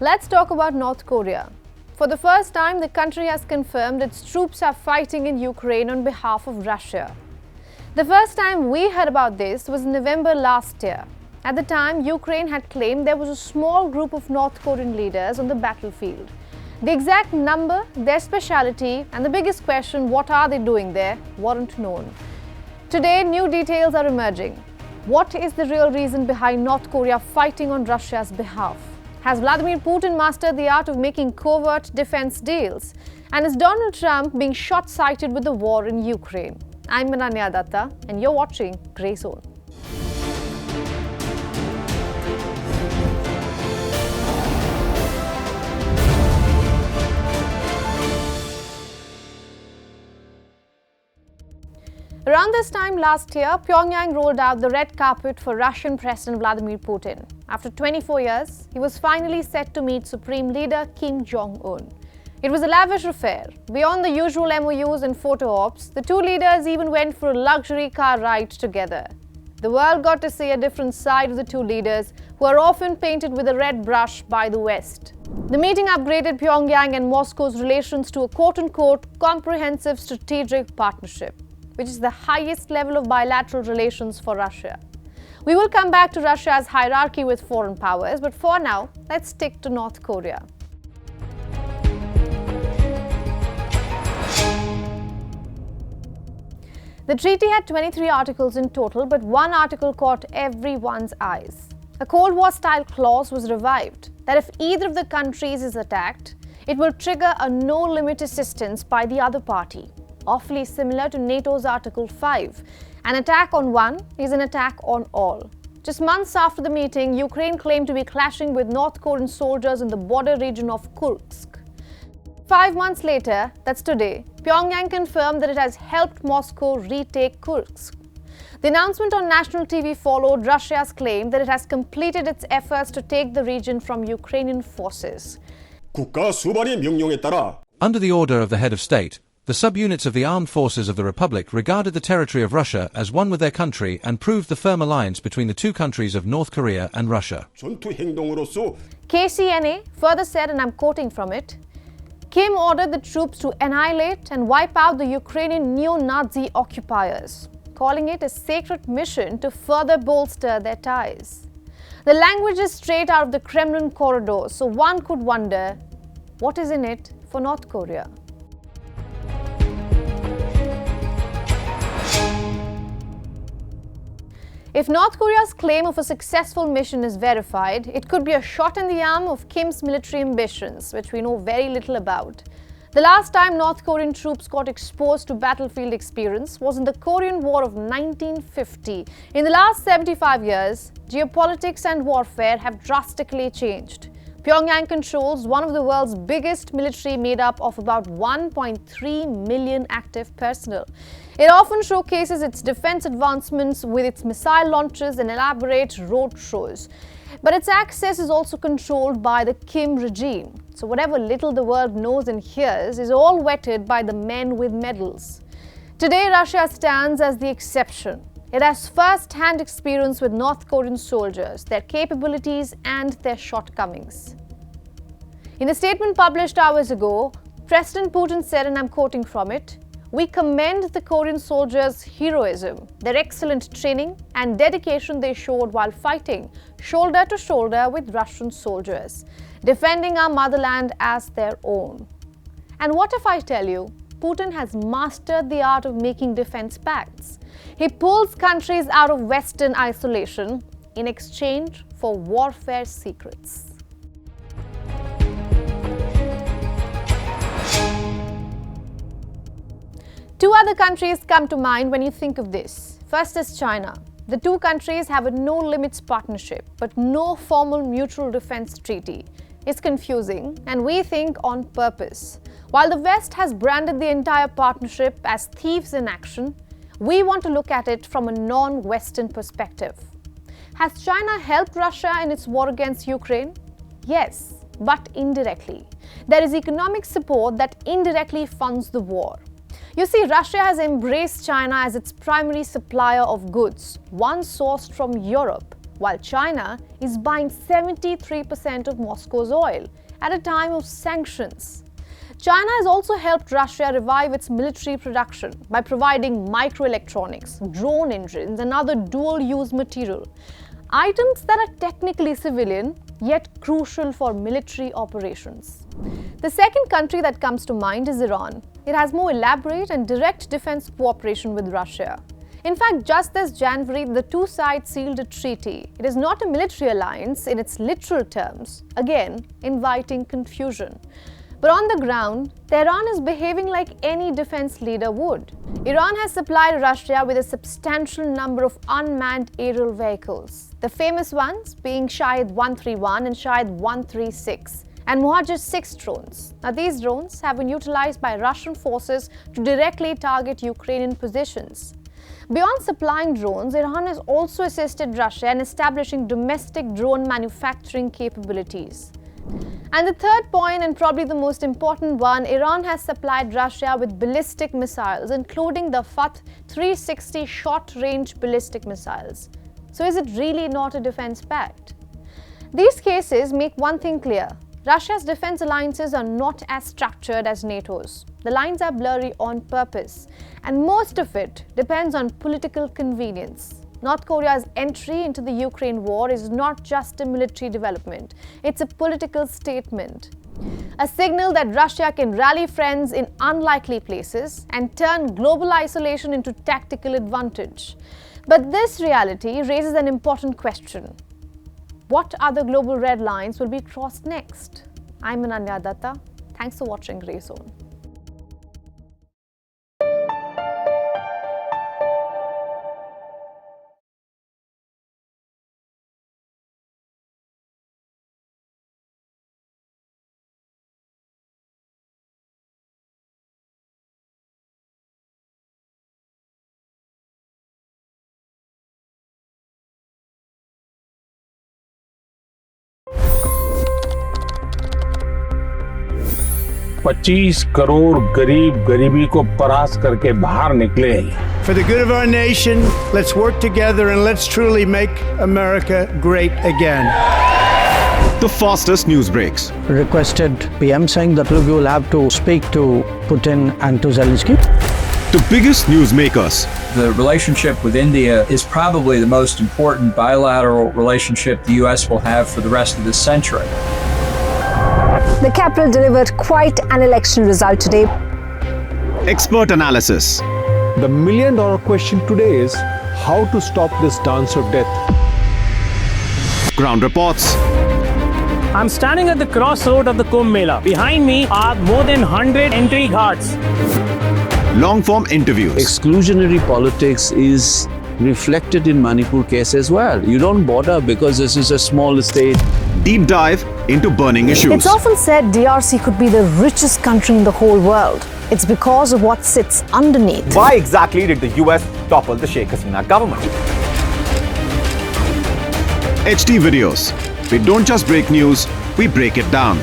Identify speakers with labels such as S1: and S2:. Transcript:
S1: Let's talk about North Korea. For the first time, the country has confirmed its troops are fighting in Ukraine on behalf of Russia. The first time we heard about this was in November last year. At the time, Ukraine had claimed there was a small group of North Korean leaders on the battlefield. The exact number, their speciality, and the biggest question, what are they doing there, weren't known. Today, new details are emerging. What is the real reason behind North Korea fighting on Russia's behalf? Has Vladimir Putin mastered the art of making covert defense deals? And is Donald Trump being short-sighted with the war in Ukraine? I'm Ananya Dutta, and you're watching Grey Zone. Around this time last year, Pyongyang rolled out the red carpet for Russian President Vladimir Putin. After 24 years, he was finally set to meet Supreme Leader Jong. It was a lavish affair. Beyond the usual MOUs and photo ops, the two leaders even went for a luxury car ride together. The world got to see a different side of the two leaders, who are often painted with a red brush by the West. The meeting upgraded Pyongyang and Moscow's relations to a quote-unquote comprehensive strategic partnership, which is the highest level of bilateral relations for Russia. We will come back to Russia's hierarchy with foreign powers, but for now, let's stick to North Korea. The treaty had 23 articles in total, but one article caught everyone's eyes. A Cold War-style clause was revived that if either of the countries is attacked, it will trigger a no-limit assistance by the other party. Awfully similar to NATO's Article 5. An attack on one is an attack on all. Just months after the meeting, Ukraine claimed to be clashing with North Korean soldiers in the border region of Kursk. 5 months later, that's today, Pyongyang confirmed that it has helped Moscow retake Kursk. The announcement on national TV followed Russia's claim that it has completed its efforts to take the region from Ukrainian forces.
S2: Under the order of the head of state, the subunits of the armed forces of the Republic regarded the territory of Russia as one with their country and proved the firm alliance between the two countries of North Korea and Russia.
S1: KCNA further said, and I'm quoting from it, Kim ordered the troops to annihilate and wipe out the Ukrainian neo-Nazi occupiers, calling it a sacred mission to further bolster their ties. The language is straight out of the Kremlin corridors, so one could wonder, what is in it for North Korea? If North Korea's claim of a successful mission is verified, it could be a shot in the arm of Kim's military ambitions, which we know very little about. The last time North Korean troops got exposed to battlefield experience was in the Korean War of 1950. In the last 75 years, geopolitics and warfare have drastically changed. Pyongyang controls one of the world's biggest military made up of about 1.3 million active personnel. It often showcases its defense advancements with its missile launches and elaborate road shows. But its access is also controlled by the Kim regime. So whatever little the world knows and hears is all vetted by the men with medals. Today, Russia stands as the exception. It has first-hand experience with North Korean soldiers, their capabilities and their shortcomings. In a statement published hours ago, President Putin said, and I'm quoting from it, "We commend the Korean soldiers' heroism, their excellent training and dedication they showed while fighting shoulder to shoulder with Russian soldiers, defending our motherland as their own." And what if I tell you, Putin has mastered the art of making defense pacts? He pulls countries out of Western isolation in exchange for warfare secrets. Two other countries come to mind when you think of this. First is China. The two countries have a no-limits partnership, but no formal mutual defense treaty. It's confusing, and we think on purpose. While the West has branded the entire partnership as thieves in action, we want to look at it from a non-Western perspective. Has China helped Russia in its war against Ukraine? Yes, but indirectly. There is economic support that indirectly funds the war. You see, Russia has embraced China as its primary supplier of goods, one sourced from Europe, while China is buying 73% of Moscow's oil at a time of sanctions. China has also helped Russia revive its military production by providing microelectronics, drone engines, and other dual-use material, items that are technically civilian yet crucial for military operations. The second country that comes to mind is Iran. It has more elaborate and direct defense cooperation with Russia. In fact, just this January, the two sides sealed a treaty. It is not a military alliance in its literal terms, again, inviting confusion. But on the ground, Tehran is behaving like any defense leader would. Iran has supplied Russia with a substantial number of unmanned aerial vehicles, the famous ones being Shahed 131 and Shahed 136, and Mohajer 6 drones. Now, these drones have been utilized by Russian forces to directly target Ukrainian positions. Beyond supplying drones, Iran has also assisted Russia in establishing domestic drone manufacturing capabilities. And the third point, and probably the most important one, Iran has supplied Russia with ballistic missiles, including the Fath 360 short-range ballistic missiles. So is it really not a defense pact? These cases make one thing clear. Russia's defense alliances are not as structured as NATO's. The lines are blurry on purpose, and most of it depends on political convenience. North Korea's entry into the Ukraine war is not just a military development, it's a political statement. A signal that Russia can rally friends in unlikely places and turn global isolation into tactical advantage. But this reality raises an important question. What other global red lines will be crossed next? I'm Ananya Dutta. Thanks for watching Grey Zone.
S3: $25 crore गरीब गरीबी को परास्त करके बाहर निकले।
S4: For the good of our nation, let's work together and let's truly make America great again.
S5: The fastest news breaks.
S6: Requested PM saying that look, you will have to speak to Putin and to Zelensky.
S5: The biggest newsmakers.
S7: The relationship with India is probably the most important bilateral relationship the US will have for the rest of this century.
S8: The capital delivered quite an election result today.
S5: Expert analysis.
S9: The million-dollar question today is how to stop this dance of death.
S5: Ground reports.
S10: I'm standing at the crossroad of the Kumbh Mela. Behind me are more than 100 entry ghats.
S5: Long-form interviews.
S11: Exclusionary politics is reflected in Manipur case as well. You don't bother because this is a small state.
S5: Deep dive into burning issues.
S8: It's often said DRC could be the richest country in the whole world. It's because of what sits underneath.
S12: Why exactly did the US topple the Sheikh Hasina government?
S5: HT videos. We don't just break news, we break it down.